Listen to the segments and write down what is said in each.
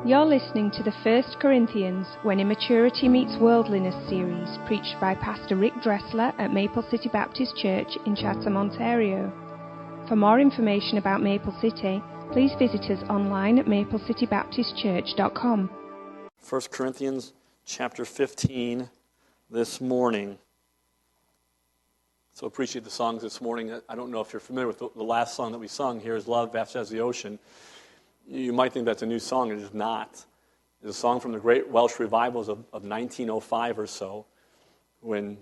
You're listening to the 1 Corinthians When Immaturity Meets Worldliness series, preached by Pastor Rick Dressler at Maple City Baptist Church in Chatham, Ontario. For more information about Maple City, please visit us online at maplecitybaptistchurch.com. 1 Corinthians chapter 15 this morning. So appreciate the songs this morning. I don't know if you're familiar with the last song that we sung here is Love Vast as the Ocean. You might think that's a new song. It is not. It's a song from the great Welsh revivals of 1905 or so, when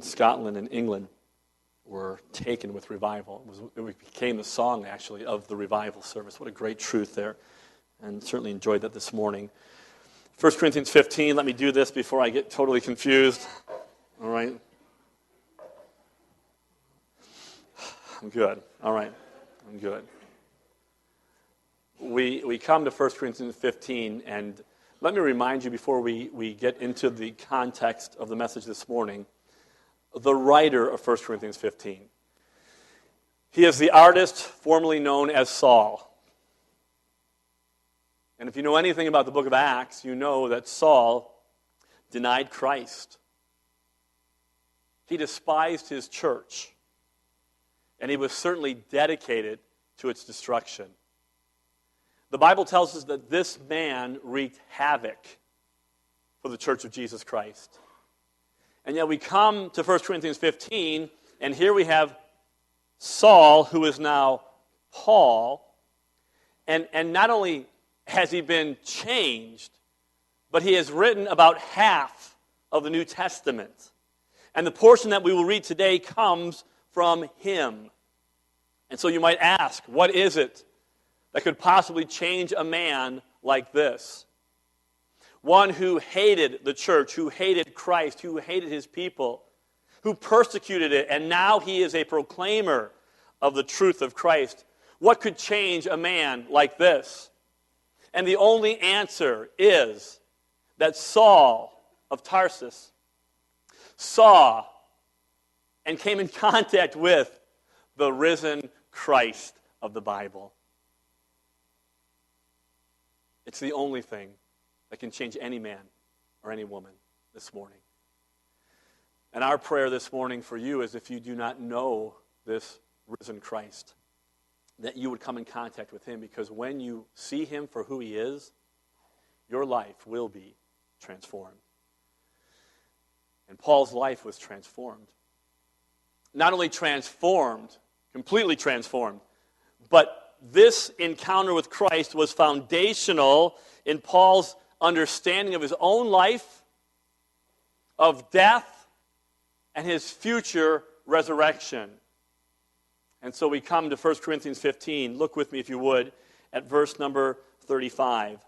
Scotland and England were taken with revival. It became the song, actually, of the revival service. What a great truth there. And certainly enjoyed that this morning. 1 Corinthians 15, let me do this before I get totally confused. All right. I'm good. All right. I'm good. We come to 1 Corinthians 15, and let me remind you before we get into the context of the message this morning, the writer of 1 Corinthians 15. He is the artist formerly known as Saul. And if you know anything about the book of Acts, you know that Saul denied Christ. He despised his church, and he was certainly dedicated to its destruction. The Bible tells us that this man wreaked havoc for the church of Jesus Christ. And yet we come to 1 Corinthians 15, and here we have Saul, who is now Paul, and not only has he been changed, but he has written about half of the New Testament. And the portion that we will read today comes from him. And so you might ask, what is it that could possibly change a man like this? One who hated the church, who hated Christ, who hated his people, who persecuted it, and now he is a proclaimer of the truth of Christ. What could change a man like this? And the only answer is that Saul of Tarsus saw and came in contact with the risen Christ of the Bible. It's the only thing that can change any man or any woman this morning. And our prayer this morning for you is, if you do not know this risen Christ, that you would come in contact with him, because when you see him for who he is, your life will be transformed. And Paul's life was transformed. Not only transformed, completely transformed, but this encounter with Christ was foundational in Paul's understanding of his own life, of death, and his future resurrection. And so we come to 1 Corinthians 15. Look with me, if you would, at verse number 35.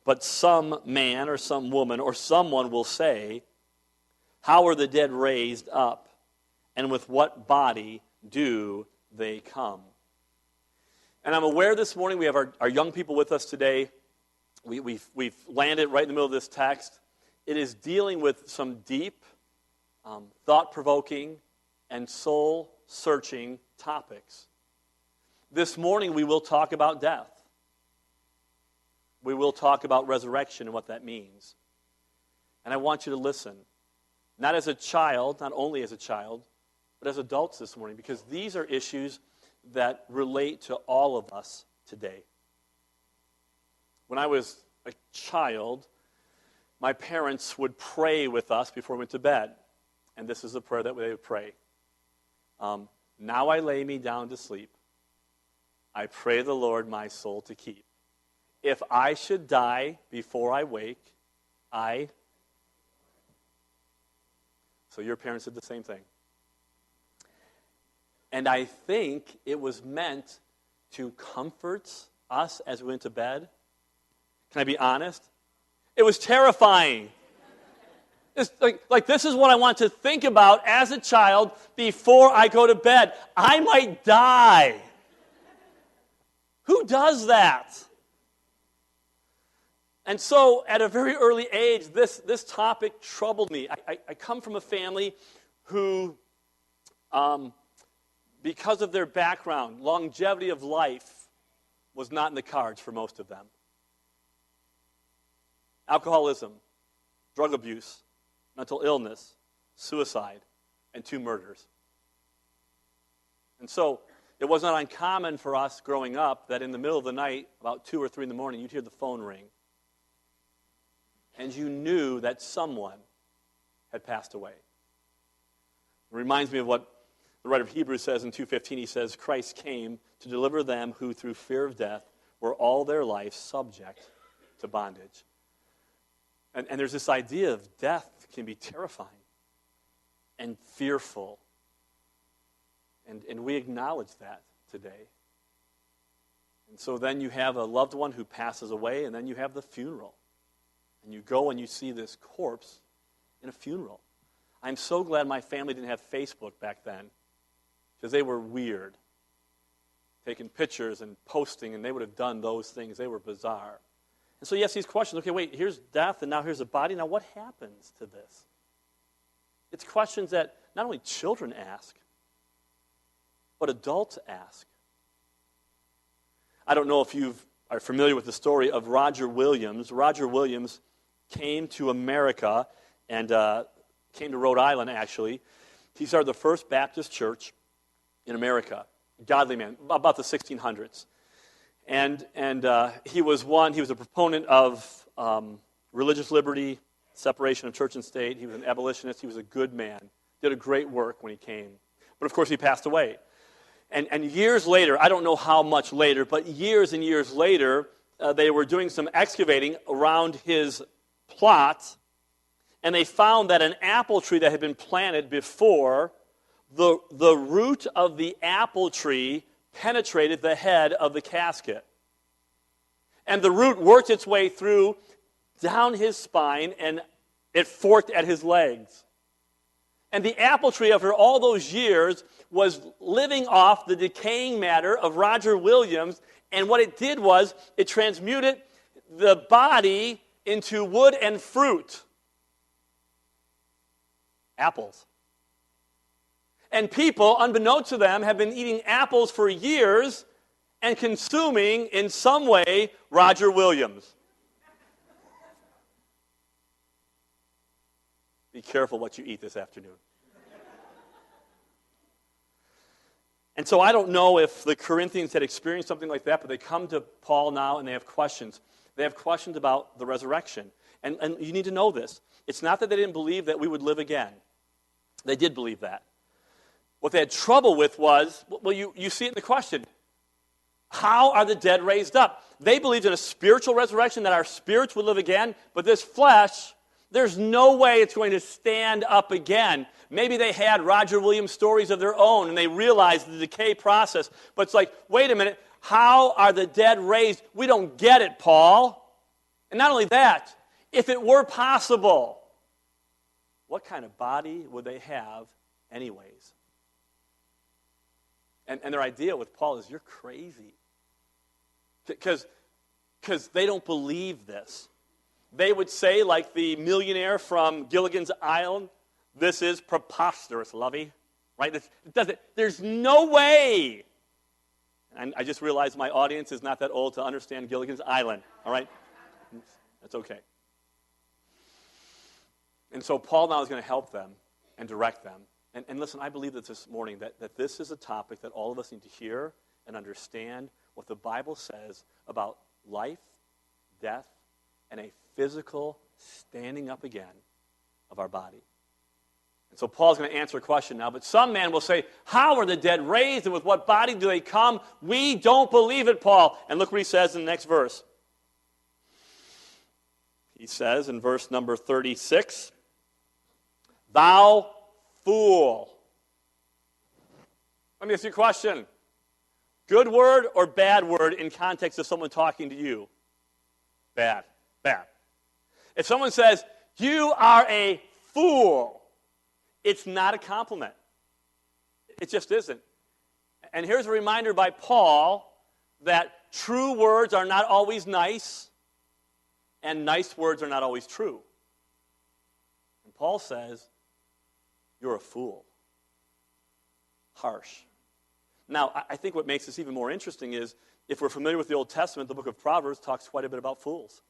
But some man or some woman or someone will say, how are the dead raised up? And with what body do they come? And I'm aware this morning we have our young people with us today. We've landed right in the middle of this text. It is dealing with some deep, thought-provoking, and soul-searching topics. This morning we will talk about death. We will talk about resurrection and what that means. And I want you to listen, not as a child, not only as a child, but as adults this morning, because these are issues that relate to all of us today. When I was a child, my parents would pray with us before we went to bed. And this is the prayer that they would pray. Now I lay me down to sleep. I pray the Lord my soul to keep. If I should die before I wake, So your parents did the same thing. And I think it was meant to comfort us as we went to bed. Can I be honest? It was terrifying. It's like this is what I want to think about as a child before I go to bed. I might die. Who does that? And so at a very early age, this topic troubled me. I come from a family who because of their background, longevity of life was not in the cards for most of them. Alcoholism, drug abuse, mental illness, suicide, and 2 murders. And so it was not uncommon for us growing up that in the middle of the night, about 2 or 3 in the morning, you'd hear the phone ring. And you knew that someone had passed away. It reminds me of what the writer of Hebrews says in 2:15. He says, Christ came to deliver them who through fear of death were all their life subject to bondage. And there's this idea of death can be terrifying and fearful. And we acknowledge that today. And so then you have a loved one who passes away, and then you have the funeral. And you go and you see this corpse in a funeral. I'm so glad my family didn't have Facebook back then, because they were weird. Taking pictures and posting, and they would have done those things. They were bizarre. And so yes, these questions, okay, wait, here's death, and now here's a body. Now what happens to this? It's questions that not only children ask, but adults ask. I don't know if you are familiar with the story of Roger Williams. Roger Williams came to America and came to Rhode Island, actually. He started the first Baptist church in America. Godly man, about the 1600s. And he was a proponent of religious liberty, separation of church and state. He was an abolitionist. He was a good man. Did a great work when he came. But of course, he passed away. And years later, I don't know how much later, but years and years later, they were doing some excavating around his plot, and they found that an apple tree that had been planted before, the root of the apple tree penetrated the head of the casket. And the root worked its way through down his spine, and it forked at his legs. And the apple tree, after all those years, was living off the decaying matter of Roger Williams, and what it did was it transmuted the body into wood and fruit. Apples. And people, unbeknownst to them, have been eating apples for years and consuming, in some way, Roger Williams. Be careful what you eat this afternoon. And so I don't know if the Corinthians had experienced something like that, but they come to Paul now and they have questions. They have questions about the resurrection. And you need to know this. It's not that they didn't believe that we would live again. They did believe that. What they had trouble with was, well, you see it in the question, how are the dead raised up? They believed in a spiritual resurrection, that our spirits would live again, but this flesh, there's no way it's going to stand up again. Maybe they had Roger Williams stories of their own, and they realized the decay process. But it's like, wait a minute, how are the dead raised? We don't get it, Paul. And not only that, if it were possible, what kind of body would they have anyways? And their idea with Paul is, you're crazy. Because they don't believe this. They would say, like the millionaire from Gilligan's Island, this is preposterous, lovey. Right? There's no way. And I just realized my audience is not that old to understand Gilligan's Island. All right? That's okay. And so Paul now is going to help them and direct them. And listen, I believe that this morning that this is a topic that all of us need to hear and understand what the Bible says about life, death, and a physical standing up again of our body. And so Paul's going to answer a question now, but some man will say, how are the dead raised, and with what body do they come? We don't believe it, Paul. And look what he says in the next verse. He says in verse number 36, thou fool. Let me ask you a question. Good word or bad word in context of someone talking to you? Bad. Bad. If someone says, you are a fool, it's not a compliment. It just isn't. And here's a reminder by Paul that true words are not always nice, and nice words are not always true. And Paul says, you're a fool. Harsh. Now, I think what makes this even more interesting is, if we're familiar with the Old Testament, the book of Proverbs talks quite a bit about fools.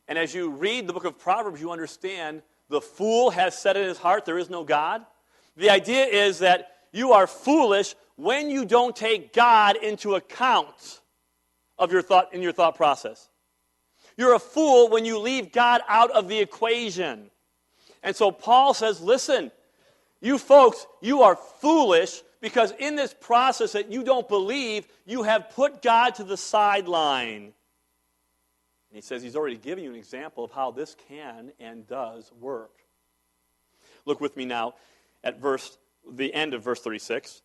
And as you read the book of Proverbs, you understand the fool has said in his heart, there is no God. The idea is that you are foolish when you don't take God into account of your thought process. You're a fool when you leave God out of the equation. And so Paul says, listen, you folks, you are foolish because in this process that you don't believe, you have put God to the sideline. And he says he's already given you an example of how this can and does work. Look with me now at the end of verse 36.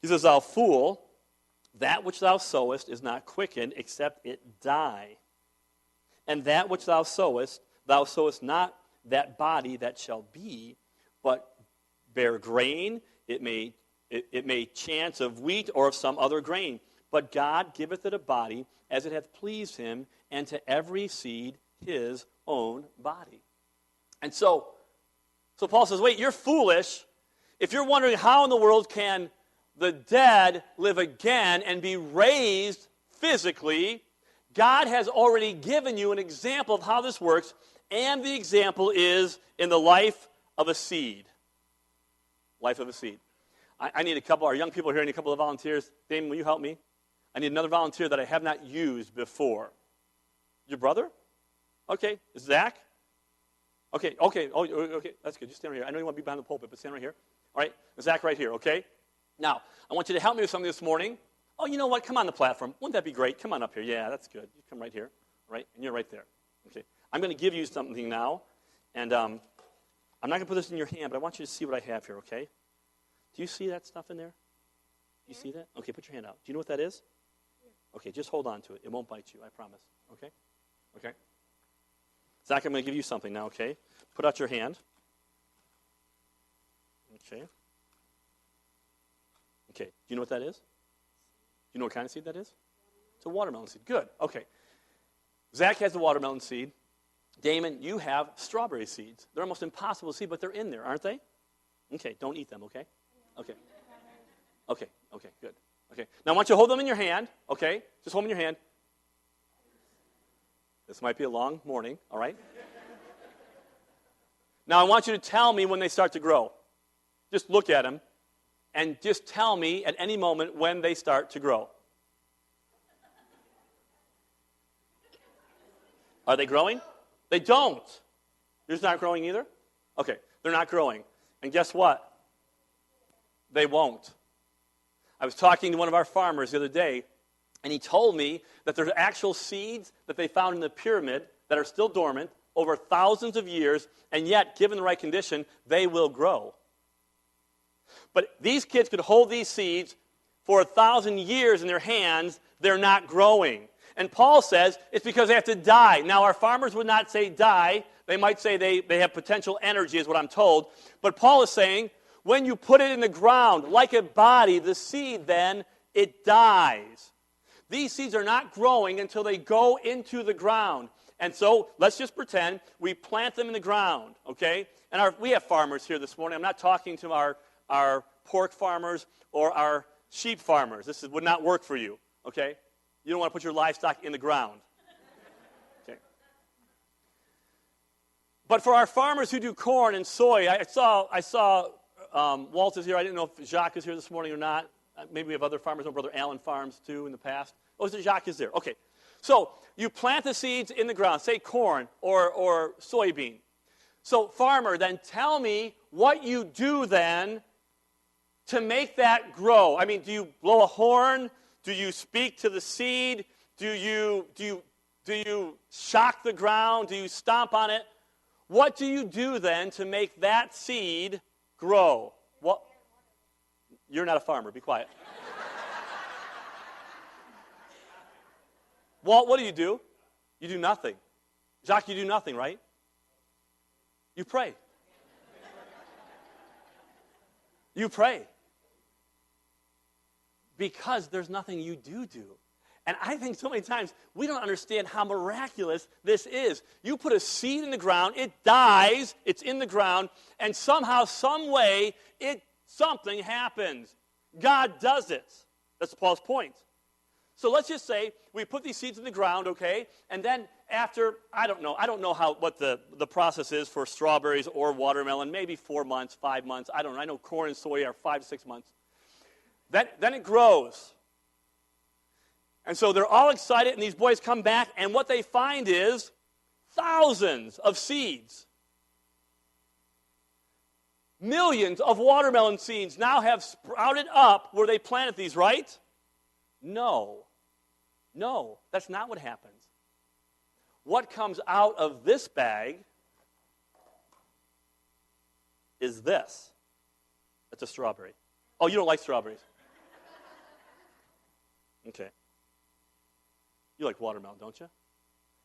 He says, thou fool, that which thou sowest is not quickened except it die. And that which thou sowest not that body that shall be, but bear grain. It may chance of wheat or of some other grain. But God giveth it a body as it hath pleased him, and to every seed his own body. And so Paul says, wait, you're foolish if you're wondering how in the world can the dead live again and be raised physically. God has already given you an example of how this works, and the example is in the life of a seed. Life of a seed. I need our young people here, I need a couple of volunteers. Damon, will you help me? I need another volunteer that I have not used before. Your brother? Okay. Zach? Okay. Oh, okay. That's good. Just stand right here. I know you want to be behind the pulpit, but stand right here. All right. Zach right here, okay? Now, I want you to help me with something this morning. Oh, you know what? Come on the platform. Wouldn't that be great? Come on up here. Yeah, that's good. You come right here. All right? And you're right there. Okay. I'm going to give you something now. And I'm not going to put this in your hand, but I want you to see what I have here, okay? Do you see that stuff in there? You see that? Okay, put your hand out. Do you know what that is? Okay, just hold on to it. It won't bite you, I promise. Okay? Okay? Zach, I'm going to give you something now, okay? Put out your hand. Okay. Okay, do you know what that is? Do you know what kind of seed that is? It's a watermelon seed. Good, okay. Zach has the watermelon seed. Damon, you have strawberry seeds. They're almost impossible to see, but they're in there, aren't they? Okay, don't eat them, okay? Okay. Okay, good. Okay, now I want you to hold them in your hand, okay? Just hold them in your hand. This might be a long morning, all right? Now I want you to tell me when they start to grow. Just look at them and just tell me at any moment when they start to grow. Are they growing? They don't. Yours not growing either? Okay, they're not growing. And guess what? They won't. I was talking to one of our farmers the other day, and he told me that there's actual seeds that they found in the pyramid that are still dormant over thousands of years, and yet, given the right condition, they will grow. But these kids could hold these seeds for 1,000 years in their hands. They're not growing. And Paul says it's because they have to die. Now, our farmers would not say die. They might say they have potential energy, is what I'm told. But Paul is saying, when you put it in the ground, like a body, the seed then, it dies. These seeds are not growing until they go into the ground. And so, let's just pretend we plant them in the ground, okay? And we have farmers here this morning. I'm not talking to our pork farmers or our sheep farmers. This would not work for you, okay? You don't want to put your livestock in the ground. Okay. But for our farmers who do corn and soy, I saw Walt is here. I didn't know if Jacques is here this morning or not. Maybe we have other farmers. My brother Alan farms too in the past. Oh, Jacques is there. Okay. So you plant the seeds in the ground, say corn or soybean. So farmer, then tell me what you do then to make that grow. I mean, do you blow a horn? Do you speak to the seed? Do you shock the ground? Do you stomp on it? What do you do then to make that seed grow? What? You're not a farmer. Be quiet. Walt, what do? You do nothing. Jacques, you do nothing, right? You pray. You pray. Because there's nothing you do. And I think so many times we don't understand how miraculous this is. You put a seed in the ground, it dies, it's in the ground, and somehow, some way, something happens. God does it. That's Paul's point. So let's just say we put these seeds in the ground, okay, and then after, I don't know what the process is for strawberries or watermelon, maybe 4 months, 5 months, I don't know. I know corn and soy are 5 to 6 months. Then it grows. And so they're all excited, and these boys come back, and what they find is thousands of seeds. Millions of watermelon seeds now have sprouted up where they planted these, right? No, that's not what happens. What comes out of this bag is this. That's a strawberry. Oh, you don't like strawberries? Okay. You like watermelon, don't you?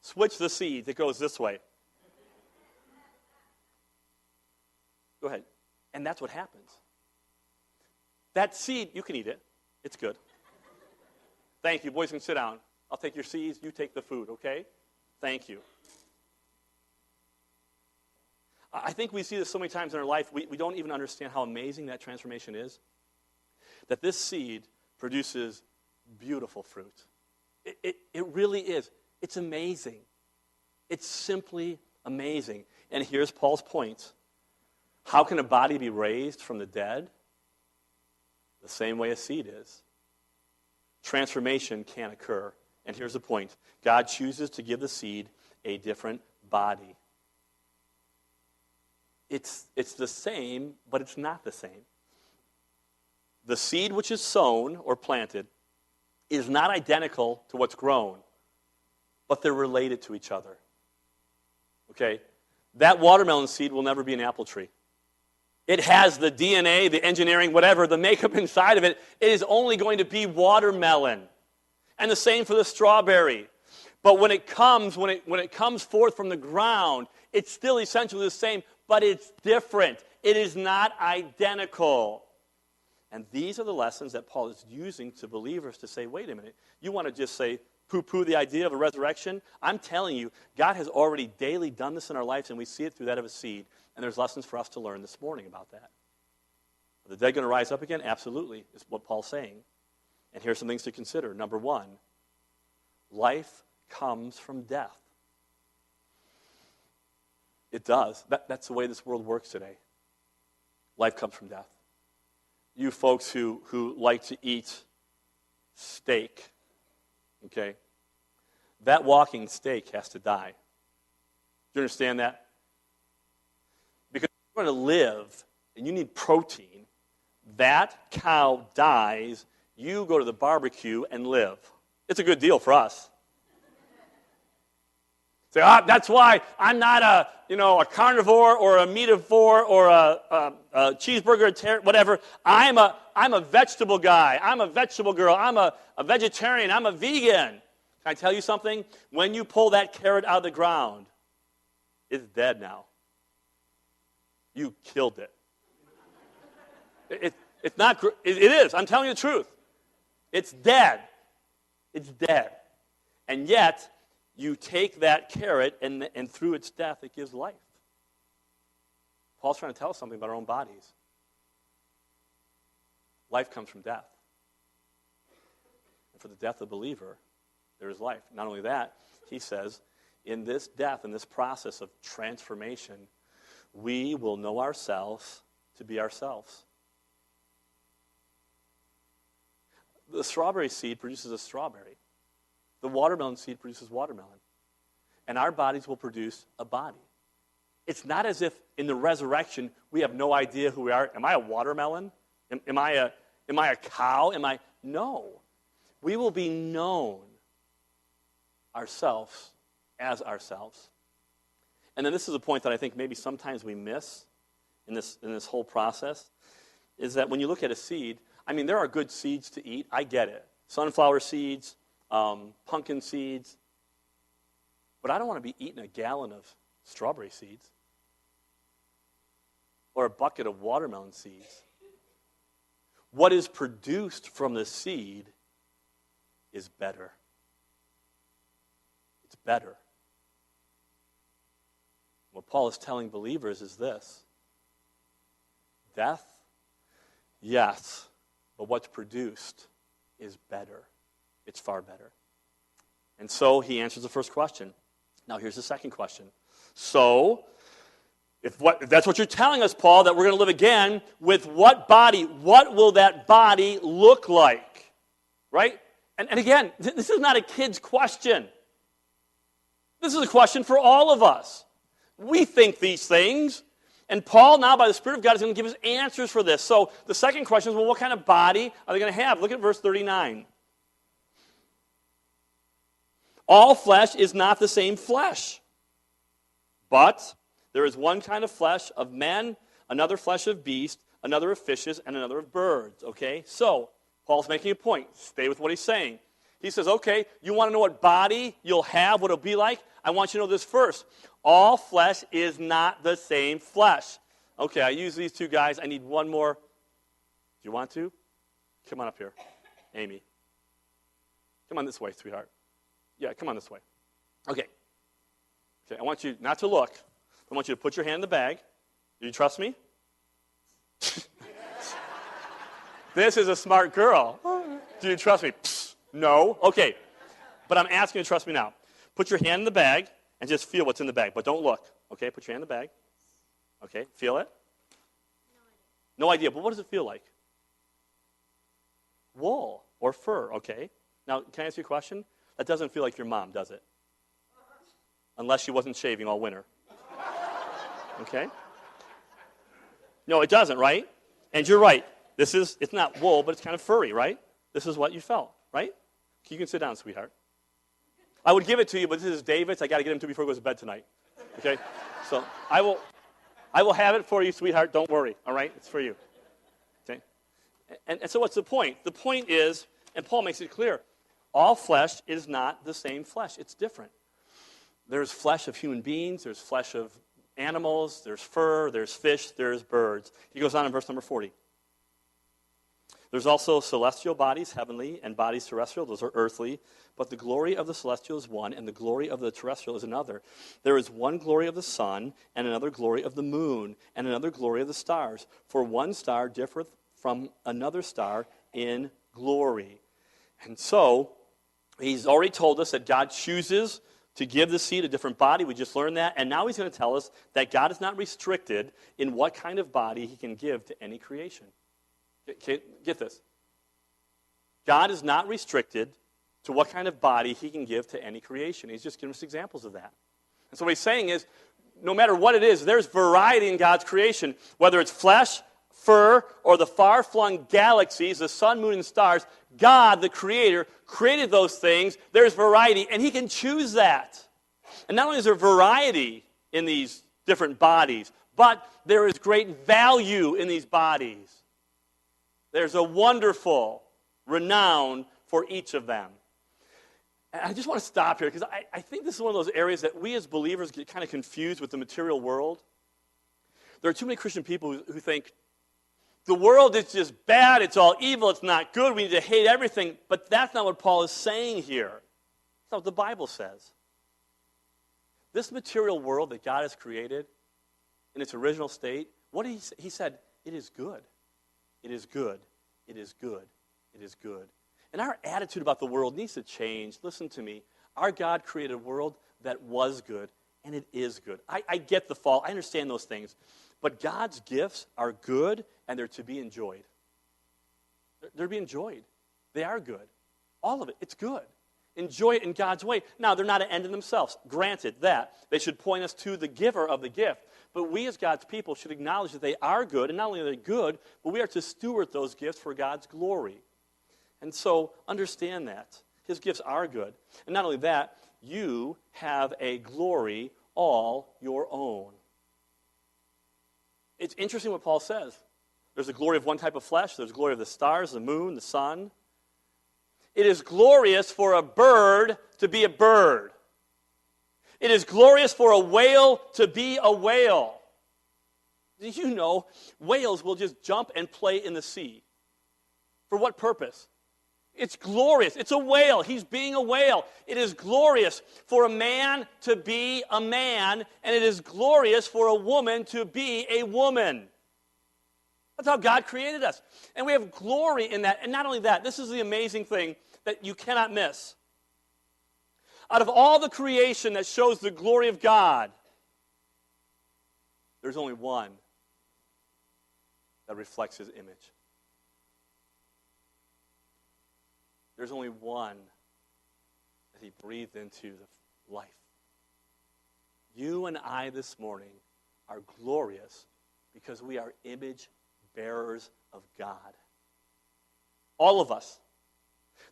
Switch the seed. It goes this way. Go ahead. And that's what happens. That seed, you can eat it. It's good. Thank you. Boys can sit down. I'll take your seeds. You take the food, okay? Thank you. I think we see this so many times in our life, we don't even understand how amazing that transformation is. That this seed produces beautiful fruit. It really is. It's amazing. It's simply amazing. And here's Paul's point. How can a body be raised from the dead? The same way a seed is. Transformation can occur. And here's the point. God chooses to give the seed a different body. It's the same, but it's not the same. The seed which is sown or planted is not identical to what's grown, but they're related to each other. Okay? That watermelon seed will never be an apple tree. It has the DNA, the engineering, whatever, the makeup inside of it. It is only going to be watermelon. And the same for the strawberry. But when it comes forth from the ground, it's still essentially the same, but it's different. It is not identical. And these are the lessons that Paul is using to believers to say, wait a minute, you want to just say, poo-poo the idea of a resurrection? I'm telling you, God has already daily done this in our lives, and we see it through that of a seed. And there's lessons for us to learn this morning about that. Are the dead going to rise up again? Absolutely, is what Paul's saying. And here's some things to consider. Number one, life comes from death. It does. That's the way this world works today. Life comes from death. You folks who like to eat steak, okay, that walking steak has to die. Do you understand that? Because if you're going to live and you need protein, that cow dies, you go to the barbecue and live. It's a good deal for us. Say, that's why I'm not a carnivore or a meativore or a cheeseburger, whatever. I'm a vegetable guy. I'm a vegetable girl. I'm a vegetarian. I'm a vegan. Can I tell you something? When you pull that carrot out of the ground, it's dead now. You killed it. It's not. It is. I'm telling you the truth. It's dead. It's dead. And yet, you take that carrot, and through its death, it gives life. Paul's trying to tell us something about our own bodies. Life comes from death. And for the death of the believer, there is life. Not only that, he says, in this death, in this process of transformation, we will know ourselves to be ourselves. The strawberry seed produces a strawberry. The watermelon seed produces watermelon. And our bodies will produce a body. It's not as if in the resurrection we have no idea who we are. Am I a watermelon? Am I a cow? No. We will be known ourselves as ourselves. And then this is a point that I think maybe sometimes we miss in this whole process, is that when you look at a seed, there are good seeds to eat. I get it. Sunflower seeds, pumpkin seeds. But I don't want to be eating a gallon of strawberry seeds or a bucket of watermelon seeds. What is produced from the seed is better. It's better. What Paul is telling believers is this. Death, yes, but what's produced is better. It's far better. And so he answers the first question. Now here's the second question. So, if that's what you're telling us, Paul, that we're going to live again, with what body? What will that body look like? Right? And again, this is not a kid's question. This is a question for all of us. We think these things, and Paul now, by the Spirit of God, is going to give us answers for this. So the second question is, well, what kind of body are they going to have? Look at verse 39. All flesh is not the same flesh, but there is one kind of flesh of men, another flesh of beasts, another of fishes, and another of birds. Okay? So, Paul's making a point. Stay with what he's saying. He says, okay, you want to know what body you'll have, what it'll be like? I want you to know this first. All flesh is not the same flesh. Okay, I use these two guys. I need one more. Do you want to? Come on up here. Amy. Come on this way, sweetheart. Yeah, come on this way. Okay. Okay, I want you not to look. I want you to put your hand in the bag. Do you trust me? This is a smart girl. Do you trust me? Psst, no. Okay. But I'm asking you to trust me now. Put your hand in the bag and just feel what's in the bag. But don't look. Okay, put your hand in the bag. Okay, feel it? No idea. But what does it feel like? Wool or fur, okay. Now, can I ask you a question? That doesn't feel like your mom, does it? Unless she wasn't shaving all winter. Okay? No, it doesn't, right? And you're right. It's not wool, but it's kind of furry, right? This is what you felt, right? You can sit down, sweetheart. I would give it to you, but this is David's. I got to get him to before he goes to bed tonight. Okay? So I will have it for you, sweetheart. Don't worry, all right? It's for you. Okay? And so what's the point? The point is, and Paul makes it clear, all flesh is not the same flesh. It's different. There's flesh of human beings. There's flesh of animals. There's fur. There's fish. There's birds. He goes on in verse number 40. There's also celestial bodies, heavenly, and bodies terrestrial. Those are earthly. But the glory of the celestial is one, and the glory of the terrestrial is another. There is one glory of the sun, and another glory of the moon, and another glory of the stars. For one star differeth from another star in glory. And so, he's already told us that God chooses to give the seed a different body. We just learned that. And now he's going to tell us that God is not restricted in what kind of body he can give to any creation. Get this. God is not restricted to what kind of body he can give to any creation. He's just giving us examples of that. And so what he's saying is, no matter what it is, there's variety in God's creation. Whether it's flesh, fur, or the far-flung galaxies, the sun, moon, and stars, God, the Creator, created those things. There's variety, and he can choose that. And not only is there variety in these different bodies, but there is great value in these bodies. There's a wonderful renown for each of them. And I just want to stop here because I think this is one of those areas that we as believers get kind of confused with the material world. There are too many Christian people who think the world is just bad, it's all evil, it's not good, we need to hate everything. But that's not what Paul is saying here. That's not what the Bible says. This material world that God has created in its original state, he said, it is good. It is good. It is good. It is good. And our attitude about the world needs to change. Listen to me. Our God created a world that was good, and it is good. I get the fall. I understand those things. But God's gifts are good, and they're to be enjoyed. They're to be enjoyed. They are good. All of it. It's good. Enjoy it in God's way. Now, they're not an end in themselves. Granted that. They should point us to the giver of the gift. But we as God's people should acknowledge that they are good, and not only are they good, but we are to steward those gifts for God's glory. And so, understand that. His gifts are good. And not only that, you have a glory all your own. It's interesting what Paul says. There's a glory of one type of flesh. There's glory of the stars, the moon, the sun. It is glorious for a bird to be a bird. It is glorious for a whale to be a whale. Did you know whales will just jump and play in the sea? For what purpose? It's glorious. It's a whale. He's being a whale. It is glorious for a man to be a man, and it is glorious for a woman to be a woman. That's how God created us. And we have glory in that. And not only that, this is the amazing thing that you cannot miss. Out of all the creation that shows the glory of God, there's only one that reflects his image. There's only one that he breathed into the life. You and I this morning are glorious because we are image bearers of God. All of us.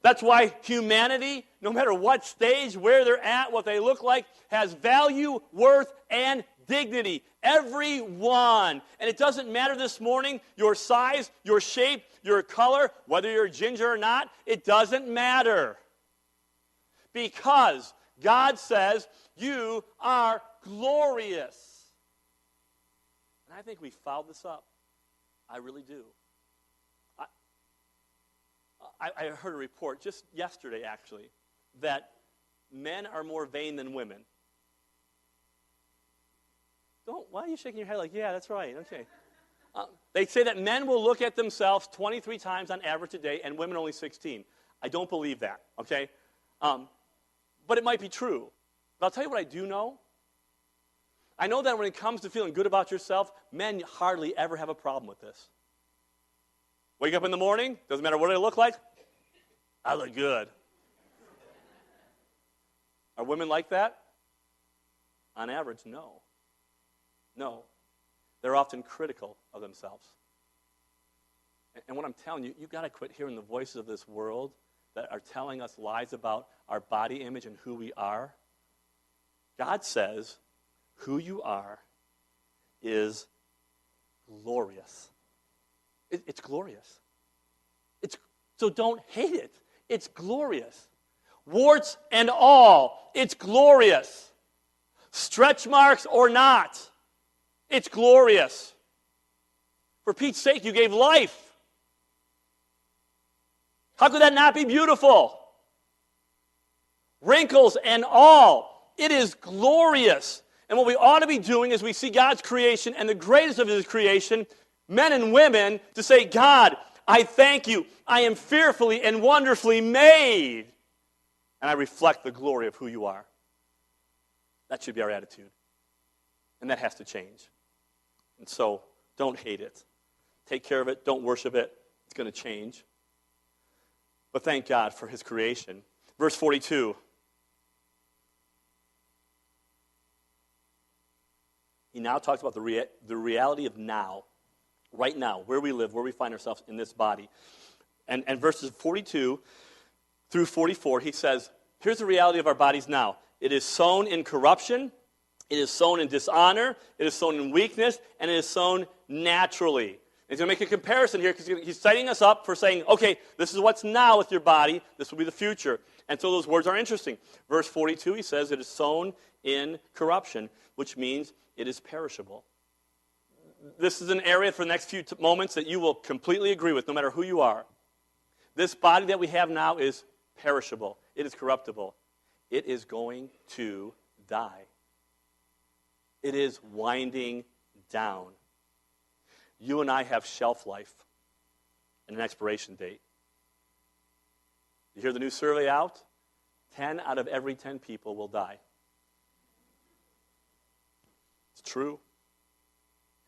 That's why humanity, no matter what stage, where they're at, what they look like, has value, worth, and dignity. Everyone. And it doesn't matter this morning, your size, your shape, your color, whether you're ginger or not, it doesn't matter. Because God says you are glorious. And I think we fouled this up. I really do. I heard a report just yesterday, actually, that men are more vain than women. Why are you shaking your head like, yeah, that's right, okay. They say that men will look at themselves 23 times on average a day, and women only 16. I don't believe that, okay? But it might be true. But I'll tell you what I do know. I know that when it comes to feeling good about yourself, men hardly ever have a problem with this. Wake up in the morning, doesn't matter what I look like, I look good. Are women like that? On average, no. No. They're often critical of themselves. And what I'm telling you, you've got to quit hearing the voices of this world that are telling us lies about our body image and who we are. God says who you are is glorious. It's glorious. So don't hate it. It's glorious. Warts and all, it's glorious. Stretch marks or not, it's glorious. For Pete's sake, you gave life. How could that not be beautiful? Wrinkles and all, it is glorious. And what we ought to be doing is we see God's creation and the greatest of his creation, men and women, to say, God, I thank you. I am fearfully and wonderfully made. And I reflect the glory of who you are. That should be our attitude. And that has to change. And so, don't hate it. Take care of it. Don't worship it. It's going to change. But thank God for his creation. Verse 42. He now talks about the reality of now. Right now, where we live, where we find ourselves in this body. And verses 42 through 44, he says, here's the reality of our bodies now. It is sown in corruption, it is sown in dishonor, it is sown in weakness, and it is sown naturally. And he's going to make a comparison here because he's setting us up for saying, okay, this is what's now with your body, this will be the future. And so those words are interesting. Verse 42, he says, it is sown in corruption, which means it is perishable. This is an area for the next few moments that you will completely agree with, no matter who you are. This body that we have now is perishable. It is corruptible. It is going to die. It is winding down. You and I have shelf life and an expiration date. You hear the new survey out? 10 out of every 10 people will die. It's true.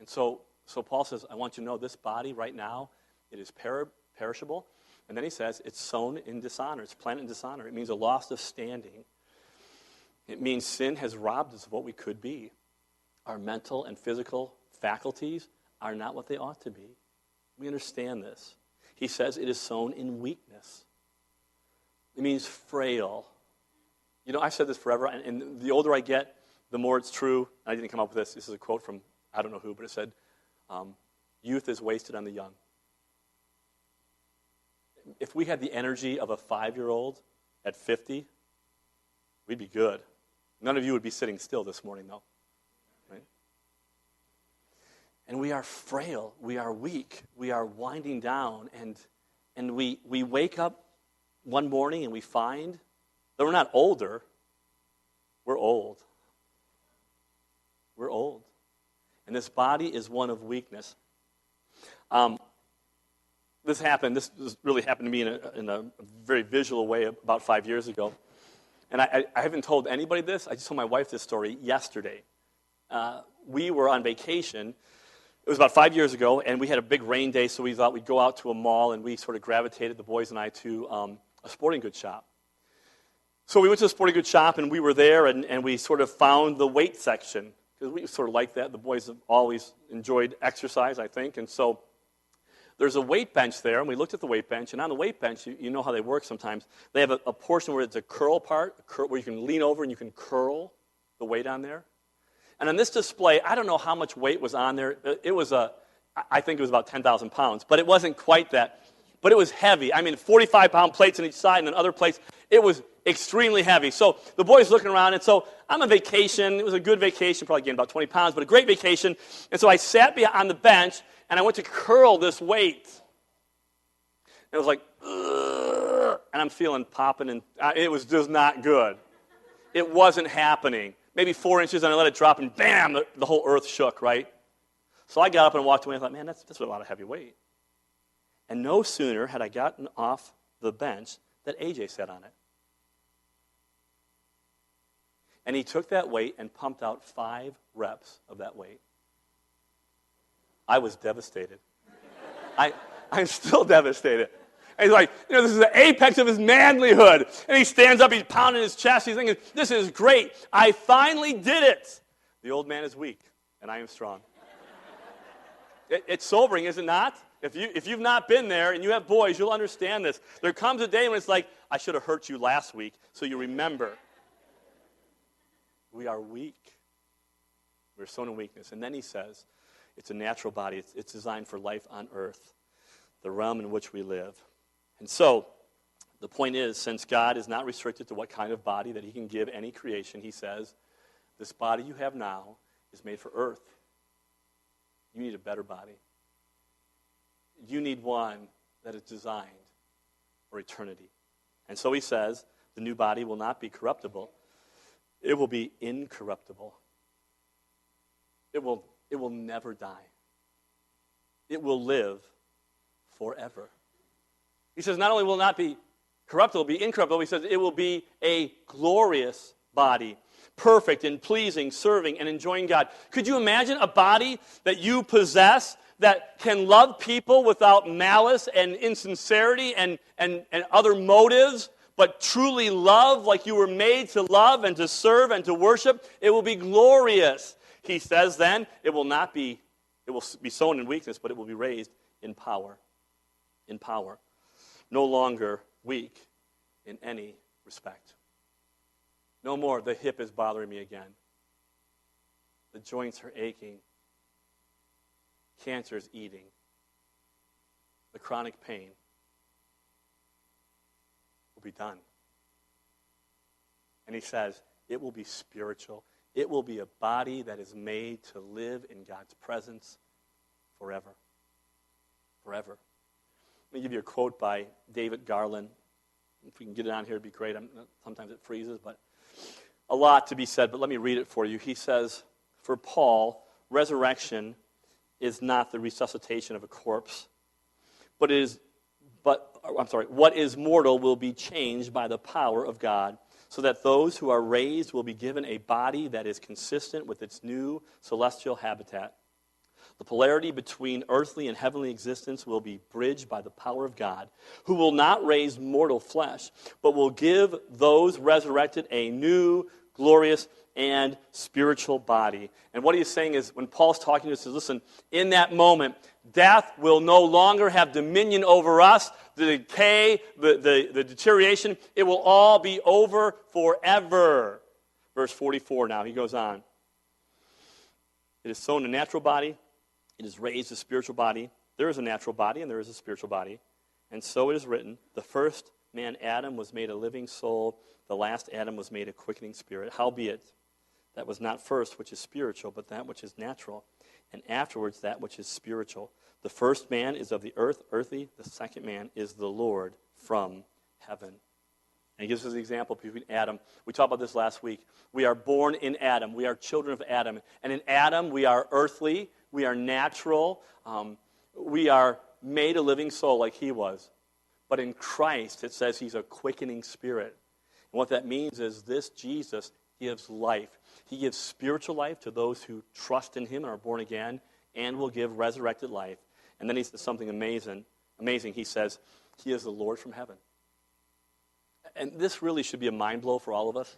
And so Paul says, I want you to know this body right now, it is perishable. And then he says, it's sown in dishonor. It's planted in dishonor. It means a loss of standing. It means sin has robbed us of what we could be. Our mental and physical faculties are not what they ought to be. We understand this. He says it is sown in weakness. It means frail. You know, I've said this forever, and the older I get, the more it's true. I didn't come up with this. This is a quote from I don't know who, but it said, youth is wasted on the young. If we had the energy of a 5-year-old at 50, we'd be good. None of you would be sitting still this morning, though. Right? And we are frail. We are weak. We are winding down. And we wake up one morning and we find that we're not older. We're old. We're old. And this body is one of weakness. This really happened to me in a very visual way about 5 years ago. And I haven't told anybody this. I just told my wife this story yesterday. We were on vacation. It was about 5 years ago, and we had a big rain day, so we thought we'd go out to a mall, and we sort of gravitated, the boys and I, to a sporting goods shop. So we went to the sporting goods shop, and we were there, and we sort of found the weight section, because we sort of like that. The boys have always enjoyed exercise, I think, and so there's a weight bench there, and we looked at the weight bench, and on the weight bench, you know how they work sometimes. They have a portion where it's a curl part, where you can lean over and you can curl the weight on there. And on this display, I don't know how much weight was on there. I think it was about 10,000 pounds, but it wasn't quite that. But it was heavy. I mean, 45-pound plates on each side, and then other plates. It was extremely heavy. So the boys looking around, and so I'm on vacation. It was a good vacation, probably gained about 20 pounds, but a great vacation. And so I sat on the bench, and I went to curl this weight. And it was like, ugh, and I'm feeling popping, and it was just not good. It wasn't happening. Maybe 4 inches, and I let it drop, and bam, the whole earth shook, right? So I got up and walked away, and I thought, man, that's a lot of heavy weight. And no sooner had I gotten off the bench that AJ sat on it. And he took that weight and pumped out 5 reps of that weight. I was devastated. I'm still devastated. And he's like, this is the apex of his manlyhood. And he stands up, he's pounding his chest, he's thinking, this is great. I finally did it. The old man is weak, and I am strong. It's sobering, is it not? If you've not been there and you have boys, you'll understand this. There comes a day when it's like, I should have hurt you last week, so you remember. We are weak. We're sown in weakness. And then he says, it's a natural body. It's designed for life on earth, the realm in which we live. And so, the point is, since God is not restricted to what kind of body that he can give any creation, he says, this body you have now is made for earth. You need a better body. You need one that is designed for eternity. And so he says, the new body will not be corruptible. It will be incorruptible. It will never die. It will live forever. He says not only will it not be corruptible, be incorruptible, he says it will be a glorious body, perfect and pleasing, serving and enjoying God. Could you imagine a body that you possess that can love people without malice and insincerity and other motives, but truly love like you were made to love and to serve and to worship? It will be glorious. He says then, it will be sown in weakness, but it will be raised in power. In power. No longer weak in any respect. No more, the hip is bothering me again. The joints are aching. Cancer is eating. The chronic pain will be done. And he says, it will be spiritual. It will be a body that is made to live in God's presence forever. Forever. Let me give you a quote by David Garland. If we can get it on here, it'd be great. Sometimes it freezes, but a lot to be said, but let me read it for you. He says, for Paul, resurrection is not the resuscitation of a corpse, what is mortal will be changed by the power of God, so that those who are raised will be given a body that is consistent with its new celestial habitat. The polarity between earthly and heavenly existence will be bridged by the power of God, who will not raise mortal flesh, but will give those resurrected a new, glorious, and spiritual body. And what he's saying is, when Paul's talking to us, he says, listen, in that moment, death will no longer have dominion over us. The decay, the deterioration, it will all be over forever. Verse 44 now, he goes on. It is sown a natural body. It is raised a spiritual body. There is a natural body and there is a spiritual body. And so it is written, the first man, Adam, was made a living soul. The last Adam was made a quickening spirit. Howbeit, that was not first which is spiritual, but that which is natural. And afterwards that which is spiritual. The first man is of the earth, earthy. The second man is the Lord from heaven. And he gives us an example between Adam. We talked about this last week. We are born in Adam. We are children of Adam. And in Adam, we are earthly. We are natural. we are made a living soul like he was. But in Christ, it says he's a quickening spirit. And what that means is this Jesus gives life. He gives spiritual life to those who trust in him and are born again, and will give resurrected life. And then he says something amazing. He says, he is the Lord from heaven. And this really should be a mind blow for all of us.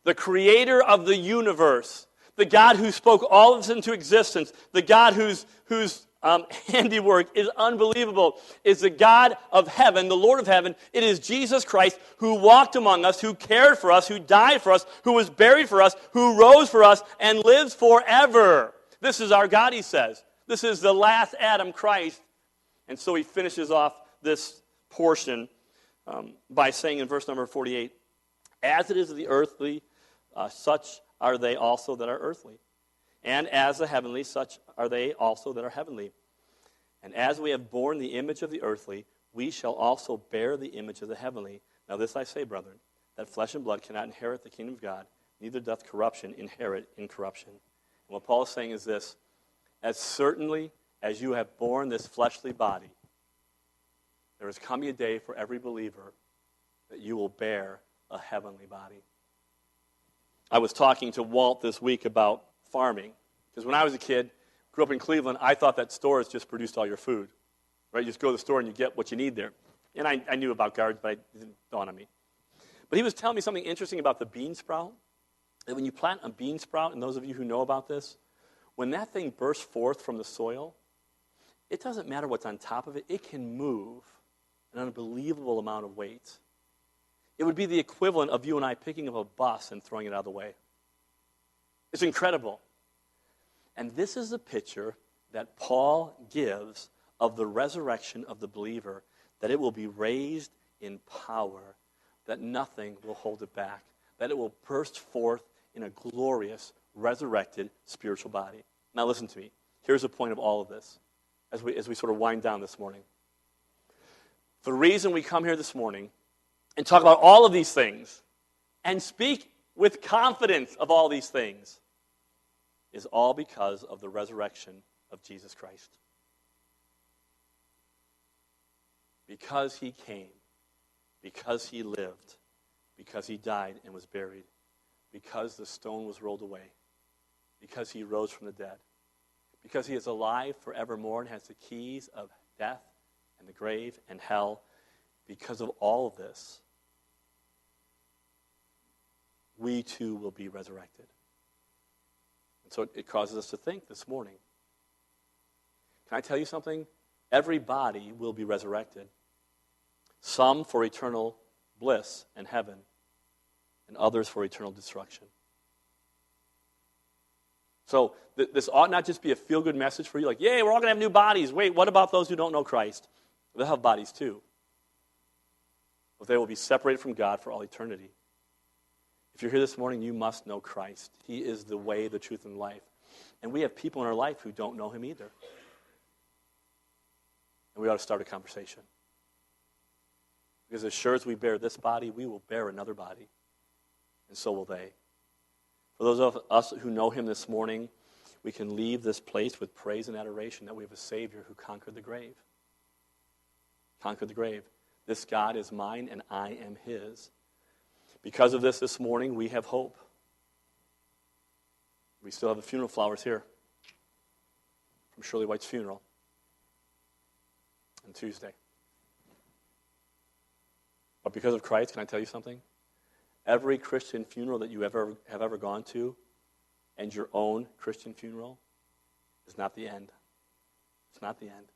The creator of the universe, the God who spoke all of this into existence, the God whose handiwork is unbelievable, is the God of heaven, the Lord of heaven. It is Jesus Christ who walked among us, who cared for us, who died for us, who was buried for us, who rose for us, and lives forever. This is our God, he says. This is the last Adam, Christ. And so he finishes off this portion by saying in verse number 48, as it is the earthly, such are they also that are earthly. And as the heavenly, such are they also that are heavenly. And as we have borne the image of the earthly, we shall also bear the image of the heavenly. Now this I say, brethren, that flesh and blood cannot inherit the kingdom of God, neither doth corruption inherit incorruption. And what Paul is saying is this, as certainly as you have borne this fleshly body, there is coming a day for every believer that you will bear a heavenly body. I was talking to Walt this week about farming, because when I was a kid, grew up in Cleveland, I thought that stores just produced all your food. Right? You just go to the store and you get what you need there. And I knew about gardens, but it didn't dawn on me. But he was telling me something interesting about the bean sprout. That when you plant a bean sprout, and those of you who know about this, when that thing bursts forth from the soil, it doesn't matter what's on top of it. It can move an unbelievable amount of weight. It would be the equivalent of you and I picking up a bus and throwing it out of the way. It's incredible. And this is the picture that Paul gives of the resurrection of the believer, that it will be raised in power, that nothing will hold it back, that it will burst forth in a glorious, resurrected spiritual body. Now listen to me. Here's the point of all of this as we sort of wind down this morning. The reason we come here this morning and talk about all of these things and speak with confidence of all these things is all because of the resurrection of Jesus Christ. Because he came, because he lived, because he died and was buried, because the stone was rolled away, because he rose from the dead, because he is alive forevermore and has the keys of death and the grave and hell. Because of all of this, we too will be resurrected. And so it causes us to think this morning. Can I tell you something? Every body will be resurrected. Some for eternal bliss and heaven, and others for eternal destruction. So this ought not just be a feel-good message for you, like, yay, we're all going to have new bodies. Wait, what about those who don't know Christ? They'll have bodies too. But they will be separated from God for all eternity. If you're here this morning, you must know Christ. He is the way, the truth, and life. And we have people in our life who don't know him either. And we ought to start a conversation. Because as sure as we bear this body, we will bear another body. And so will they. For those of us who know him this morning, we can leave this place with praise and adoration that we have a Savior who conquered the grave. Conquered the grave. This God is mine and I am his. Because of this morning, we have hope. We still have the funeral flowers here from Shirley White's funeral on Tuesday. But because of Christ, can I tell you something? Every Christian funeral that you have ever gone to, and your own Christian funeral, is not the end. It's not the end.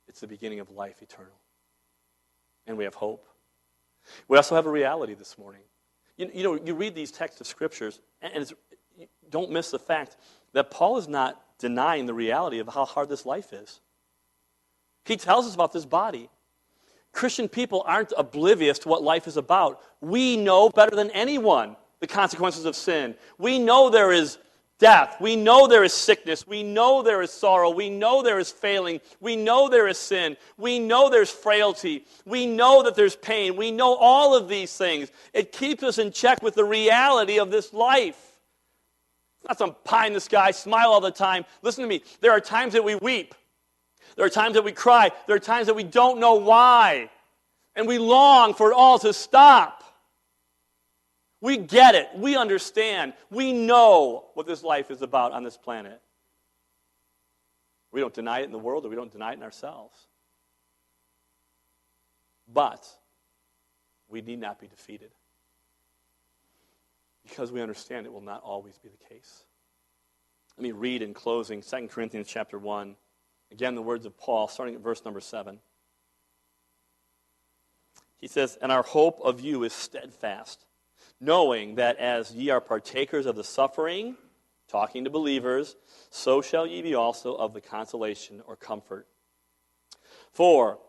It's the beginning of life eternal. And we have hope. We also have a reality this morning. You read these texts of Scriptures, and don't miss the fact that Paul is not denying the reality of how hard this life is. He tells us about this body. Christian people aren't oblivious to what life is about. We know better than anyone the consequences of sin. We know there is death. We know there is sickness. We know there is sorrow. We know there is failing. We know there is sin. We know there's frailty. We know that there's pain. We know all of these things. It keeps us in check with the reality of this life. It's not some pie in the sky, smile all the time. Listen to me. There are times that we weep. There are times that we cry. There are times that we don't know why. And we long for it all to stop. We get it. We understand. We know what this life is about on this planet. We don't deny it in the world, or we don't deny it in ourselves. But we need not be defeated, because we understand it will not always be the case. Let me read in closing 2 Corinthians chapter 1. Again, the words of Paul, starting at verse number 7. He says, "And our hope of you is steadfast, knowing that as ye are partakers of the suffering," talking to believers, "so shall ye be also of the consolation," or comfort. "For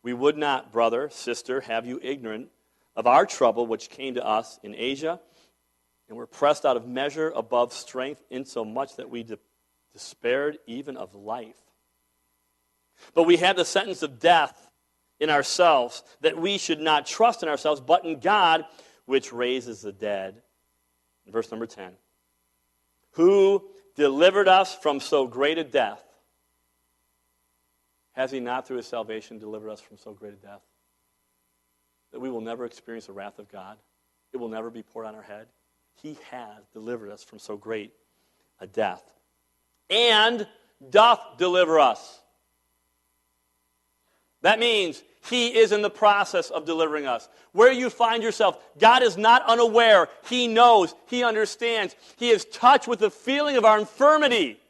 we would not, brother, sister, have you ignorant of our trouble which came to us in Asia, and were pressed out of measure above strength, insomuch that we despaired even of life. But we had the sentence of death in ourselves, that we should not trust in ourselves, but in God, which raises the dead." In verse number 10. "Who delivered us from so great a death." Has he not, through his salvation, delivered us from so great a death? That we will never experience the wrath of God. It will never be poured on our head. He has delivered us from so great a death. "And doth deliver us." That means he is in the process of delivering us. Where you find yourself, God is not unaware. He knows. He understands. He is touched with the feeling of our infirmity.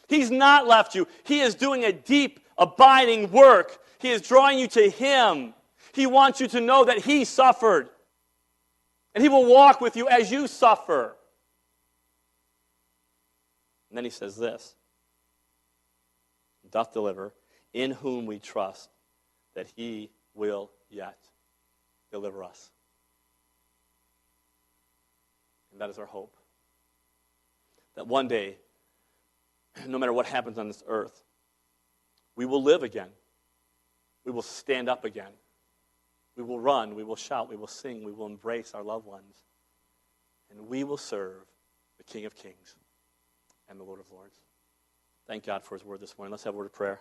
He's not left you. He is doing a deep, abiding work. He is drawing you to him. He wants you to know that he suffered. And he will walk with you as you suffer. And then he says this, "Doth deliver, in whom we trust, that he will yet deliver us." And that is our hope. That one day, no matter what happens on this earth, we will live again. We will stand up again. We will run, we will shout, we will sing, we will embrace our loved ones. And we will serve the King of Kings and the Lord of Lords. Thank God for his word this morning. Let's have a word of prayer.